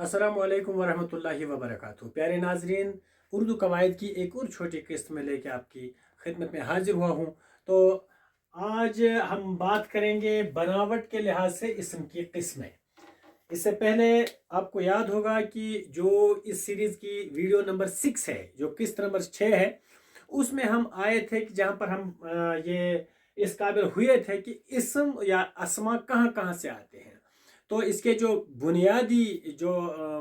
अस्सलामुअलैकुम वरहमतुल्लाहि वबरकातुहू। प्यारे नाजरीन, उर्दू कवायद की एक और छोटी किस्त में लेके आपकी खिदमत में हाजिर हुआ हूँ। तो आज हम बात करेंगे बनावट के लिहाज से इसम की किस्में। इससे पहले आपको याद होगा कि जो इस सीरीज़ की वीडियो नंबर 6 है, जो किस्त नंबर 6 है, उसमें हम आए थे कि जहाँ पर हम ये इस काबिल हुए थे कि इसम या अस्मा कहाँ कहाँ से आते हैं। तो इसके जो बुनियादी जो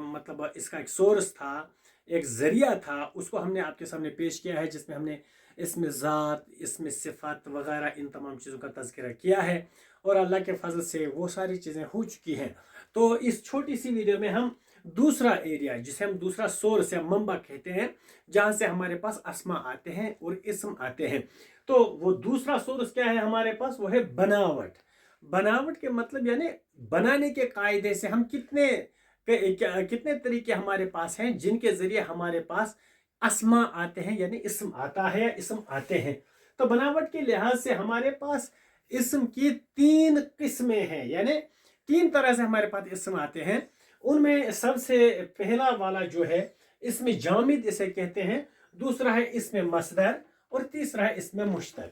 मतलब इसका एक सोर्स था, एक ज़रिया था, उसको हमने आपके सामने पेश किया है, जिसमें हमने इसमें ज़ात, इसमें सिफ़ात वगैरह इन तमाम चीज़ों का तज़किरा किया है और अल्लाह के फजल से वो सारी चीज़ें हो चुकी हैं। तो इस छोटी सी वीडियो में हम दूसरा एरिया, जिसे हम दूसरा सोर्स या मंबा कहते हैं, जहाँ से हमारे पास अस्मा आते हैं और इसम आते हैं, तो वो दूसरा सोर्स क्या है हमारे पास? वो है बनावट। बनावट के मतलब यानी बनाने के कायदे से हम कितने तरीके हमारे पास हैं जिनके जरिए हमारे पास अस्मा आते हैं, यानी इसम आता है या इसम आते हैं। तो बनावट के लिहाज से हमारे पास इसम की 3 किस्में हैं, यानी 3 तरह से हमारे पास इसम आते हैं। उनमें सबसे पहला वाला जो है, इसमें जामिद इसे कहते हैं, दूसरा है इसमें मसदर और तीसरा है इसमें मुश्तक।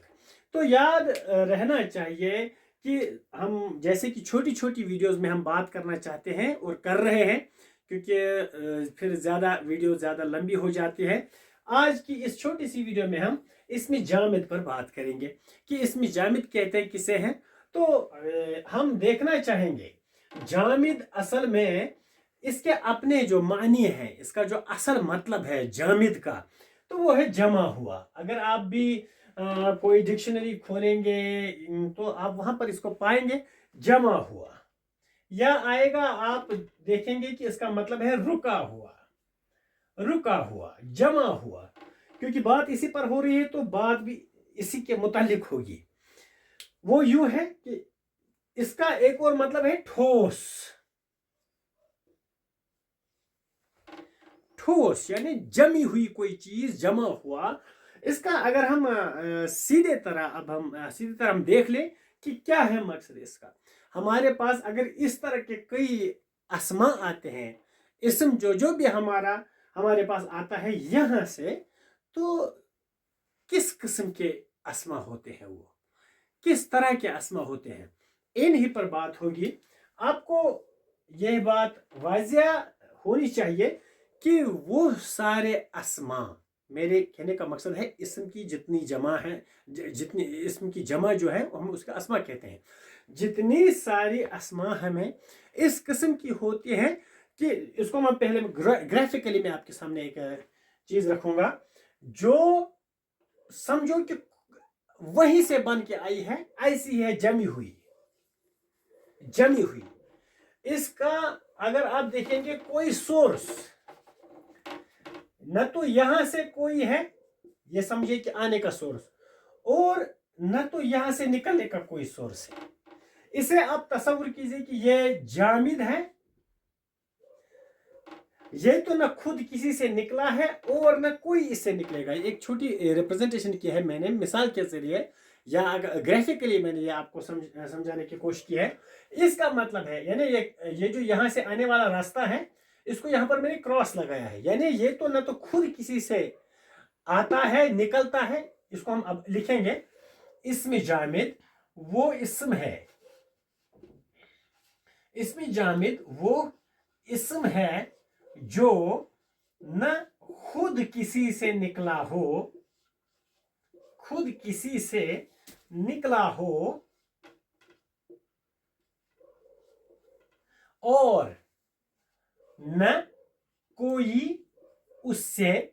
तो याद रहना चाहिए कि हम जैसे कि छोटी छोटी वीडियोस में हम बात करना चाहते हैं और कर रहे हैं, क्योंकि फिर ज़्यादा वीडियो ज़्यादा लंबी हो जाती है। आज की इस छोटी सी वीडियो में हम इसमें जामिद पर बात करेंगे कि इसमें जामिद कहते हैं किसे हैं। तो हम देखना चाहेंगे जामिद असल में इसके अपने जो मानी है, इसका जो असल मतलब है जामिद का, तो वो है जमा हुआ। अगर आप भी कोई डिक्शनरी खोलेंगे तो आप वहां पर इसको पाएंगे, जमा हुआ। या आएगा, आप देखेंगे कि इसका मतलब है रुका हुआ, रुका हुआ, जमा हुआ। क्योंकि बात इसी पर हो रही है तो बात भी इसी के मुतालिक होगी। वो यूं है कि इसका एक और मतलब है ठोस। ठोस यानी जमी हुई कोई चीज, जमा हुआ। इसका अगर हम सीधे तरह हम देख लें कि क्या है मकसद इसका। हमारे पास अगर इस तरह के कई अस्मा आते हैं, इसम जो जो भी हमारे पास आता है यहां से, तो किस किस्म के अस्मा होते हैं, वो किस तरह के अस्मा होते हैं, इन्हीं पर बात होगी। आपको यह बात वाजिया होनी चाहिए कि वो सारे अस्मा, मेरे कहने का मकसद है इसम की जितनी जमा है, जितनी इसम की जमा जो है हम उसका अस्मा कहते हैं, जितनी सारी अस्मा हमें इस किस्म की होती हैं कि इसको मैं पहले ग्राफिकली मैं आपके सामने एक चीज रखूंगा जो समझो कि वहीं से बन के आई है, ऐसी है, जमी हुई, जमी हुई। इसका अगर आप देखेंगे कोई सोर्स, न तो यहां से कोई है, ये समझिए कि आने का सोर्स, और न तो यहां से निकलने का कोई सोर्स है। इसे आप तस्वीर कीजिए कि ये जामिद है, ये तो न खुद किसी से निकला है और न कोई इससे निकलेगा। एक छोटी रिप्रेजेंटेशन की है मैंने मिसाल के जरिए, या ग्राफिकली मैंने ये आपको समझाने की कोशिश की है। इसका मतलब है यानी ये जो यहाँ से आने वाला रास्ता है, इसको यहाँ पर मैंने क्रॉस लगाया है, यानी ये तो न तो खुद किसी से आता है, निकलता है। इसको हम अब लिखेंगे, इसमें जामिद वो इसम है, इसमें जामिद वो इसम है जो न खुद किसी से निकला हो, खुद किसी से निकला हो, और न कोई उससे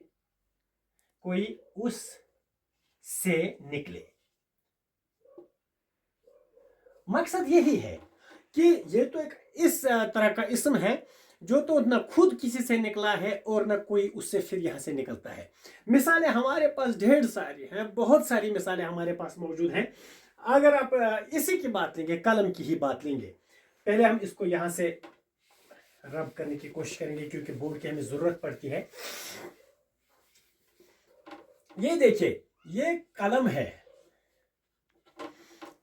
निकले। मकसद यही है कि ये तो एक इस तरह का इसम है जो तो न खुद किसी से निकला है और न कोई उससे फिर यहां से निकलता है। मिसालें हमारे पास ढेर सारी हैं, बहुत सारी मिसालें हमारे पास मौजूद हैं। अगर आप इसी की बात लेंगे, कलम की ही बात लेंगे, पहले हम इसको यहां से रब करने की कोशिश करेंगे क्योंकि बोर्ड की हमें जरूरत पड़ती है। ये देखिए, ये कलम है।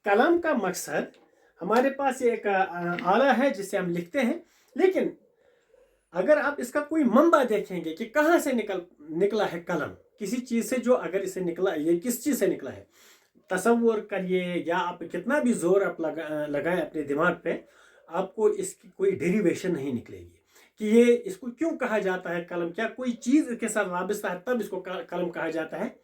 कलम का मकसद, हमारे पास एक आला है जिससे हम लिखते हैं, लेकिन अगर आप इसका कोई मंबा देखेंगे कि कहाँ से निकला है कलम, किसी चीज़ से, जो अगर इसे निकला, ये किस चीज़ से निकला है, तसव्वुर करिए, या आप कितना भी जोर आप लगाएं अपने दिमाग पे, आपको इसकी कोई डेरिवेशन नहीं निकलेगी कि ये इसको क्यों कहा जाता है कलम, क्या कोई चीज़ के साथ वाबस्ता है तब इसको कलम कहा जाता है।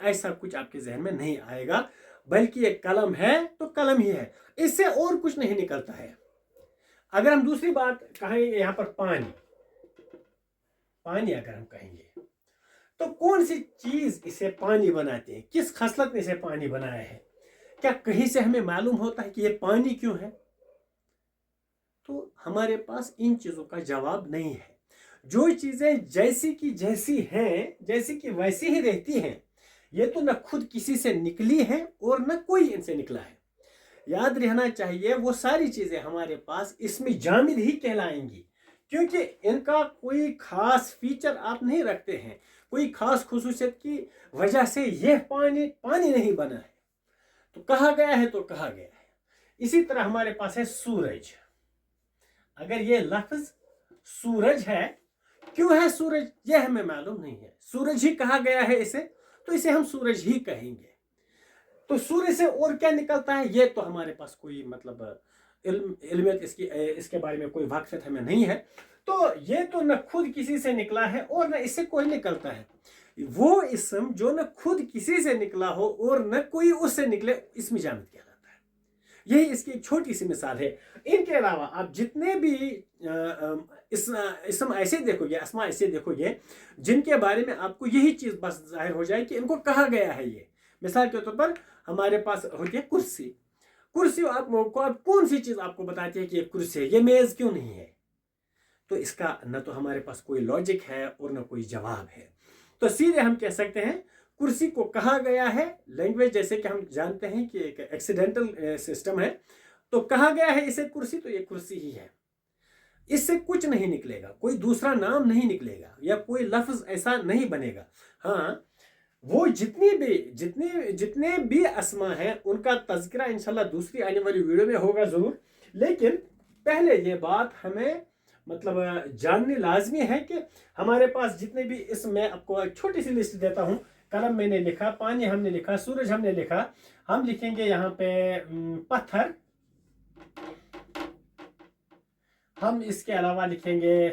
ऐसा कुछ आपके जहन में नहीं आएगा, बल्कि ये कलम है तो कलम ही है, इससे और कुछ नहीं निकलता है। अगर हम दूसरी बात कहेंगे, यहाँ पर पानी अगर हम कहेंगे तो कौन सी चीज इसे पानी बनाती है, किस खसलत ने इसे पानी बनाया है, क्या कहीं से हमें मालूम होता है कि ये पानी क्यों है? तो हमारे पास इन चीजों का जवाब नहीं है। जो चीजें जैसी की जैसी हैं, जैसी की वैसी ही रहती हैं, ये तो न खुद किसी से निकली है और न कोई इनसे निकला है। याद रहना चाहिए, वो सारी चीजें हमारे पास इसमें जामिद ही कहलाएंगी, क्योंकि इनका कोई खास फीचर आप नहीं रखते हैं, कोई खास खुसूसियत की वजह से यह पानी नहीं बना है। तो कहा गया है तो कहा गया है। इसी तरह हमारे पास है सूरज। अगर ये लफ्ज सूरज है, क्यों है सूरज, यह हमें मालूम नहीं है। सूरज ही कहा गया है इसे, तो इसे हम सूरज ही कहेंगे। तो सूर्य से और क्या निकलता है, ये तो हमारे पास कोई मतलब इल्मियत इसके बारे में कोई वाक़फ़ियत हमें नहीं है। तो ये तो न खुद किसी से निकला है और न इससे कोई निकलता है। वो इसम जो न खुद किसी से निकला हो और न कोई उससे निकले, इसमें जामिद कहलाता है। यही इसकी एक छोटी सी मिसाल है। इनके अलावा आप जितने भी इसम ऐसे देखोगे, अस्मा ऐसे देखोगे, जिनके बारे में आपको यही चीज़ बस जाहिर हो जाए कि इनको कहा गया है ये। मिसाल के तौर पर हमारे पास होती है कुर्सी। आप कौन सी चीज आपको बताती है कि ये कुर्सी है, ये मेज क्यों नहीं है? तो इसका न तो हमारे पास कोई लॉजिक है और न कोई जवाब है। तो सीधे हम कह सकते हैं कुर्सी को कहा गया है, लैंग्वेज जैसे कि हम जानते हैं कि एक एक्सीडेंटल सिस्टम है, तो कहा गया है इसे कुर्सी, तो ये कुर्सी ही है। इससे कुछ नहीं निकलेगा, कोई दूसरा नाम नहीं निकलेगा या कोई लफ्ज ऐसा नहीं बनेगा। हाँ, वो जितने भी अस्मा हैं उनका तज़किरा इंशाल्लाह दूसरी आने वाली वीडियो में होगा ज़रूर। लेकिन पहले ये बात हमें मतलब जाननी लाजमी है कि हमारे पास जितने भी इसम, मैं आपको एक छोटी सी लिस्ट देता हूँ। कलम मैंने लिखा, पानी हमने लिखा, सूरज हमने लिखा, हम लिखेंगे यहाँ पे पत्थर, हम इसके अलावा लिखेंगे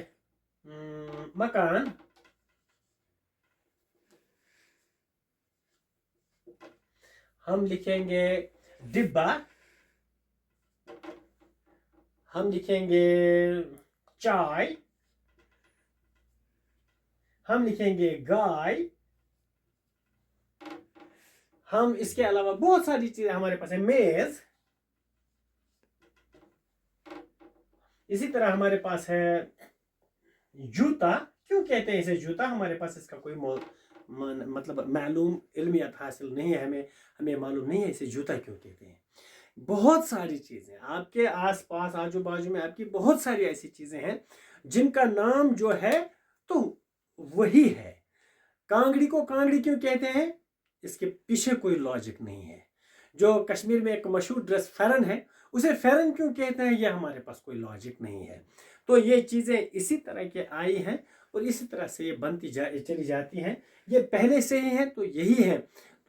मकान, हम लिखेंगे डिब्बा, हम लिखेंगे चाय, हम लिखेंगे गाय, हम इसके अलावा बहुत सारी चीजें हमारे पास है, मेज। इसी तरह हमारे पास है जूता। क्यों कहते हैं इसे जूता, हमारे पास इसका कोई मतलब मालूम इल्मियत हासिल नहीं है, हमें मालूम नहीं है इसे जूता क्यों कहते हैं। बहुत सारी चीज़ें आपके आसपास आजू बाजू में, आपकी बहुत सारी ऐसी चीज़ें हैं जिनका नाम जो है तो वही है। कांगड़ी को कांगड़ी क्यों कहते हैं, इसके पीछे कोई लॉजिक नहीं है। जो कश्मीर में एक मशहूर ड्रेस फेरन है, उसे फेरन क्यों कहते हैं, यह हमारे पास कोई लॉजिक नहीं है। तो ये चीज़ें इसी तरह के आई हैं और इसी तरह से ये बनती चली जाती हैं। ये पहले से ही है तो यही है।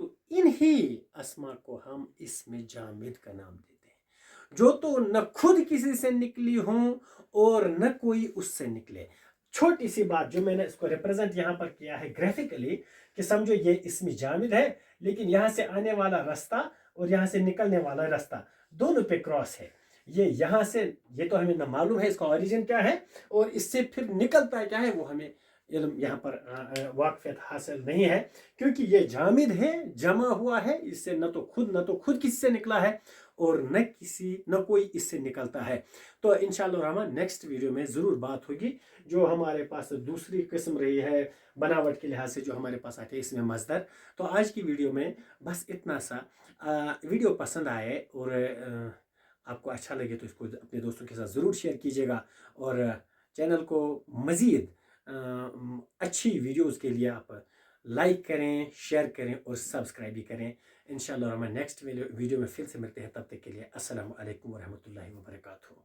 तो इन्हीं अस्मा को हम इसमें जामिद का नाम देते हैं, जो तो न खुद किसी से निकली हों और न कोई उससे निकले। छोटी सी बात जो मैंने इसको रिप्रेजेंट यहाँ पर किया है ग्राफिकली, कि समझो ये इसमें जामिद है, लेकिन यहाँ से आने वाला रास्ता और यहाँ से निकलने वाला रास्ता दोनों पे क्रॉस है। ये यहाँ से, ये तो हमें न मालूम है इसका ओरिजिन क्या है और इससे फिर निकलता है क्या है, वो हमें इल्म यहाँ पर वाक़फ़ियत हासिल नहीं है, क्योंकि ये जामिद है, जमा हुआ है, इससे न तो खुद किसी से निकला है और न कोई इससे निकलता है। तो इंशाअल्लाह रहमान नेक्स्ट वीडियो में ज़रूर बात होगी। जो हमारे पास दूसरी किस्म रही है बनावट के लिहाज से, जो हमारे पास आते हैं इसमें मज़दर। तो आज की वीडियो में बस इतना सा। वीडियो पसंद आए और आपको अच्छा लगे तो इसको अपने दोस्तों के साथ ज़रूर शेयर कीजिएगा, और चैनल को मज़ीद अच्छी वीडियोस के लिए आप लाइक करें, शेयर करें और सब्सक्राइब भी करें। इंशाअल्लाह हम नेक्स्ट वीडियो में फिर से मिलते हैं। तब तक के लिए अस्सलामु अलैकुम व रहमतुल्लाहि व बरकातहू।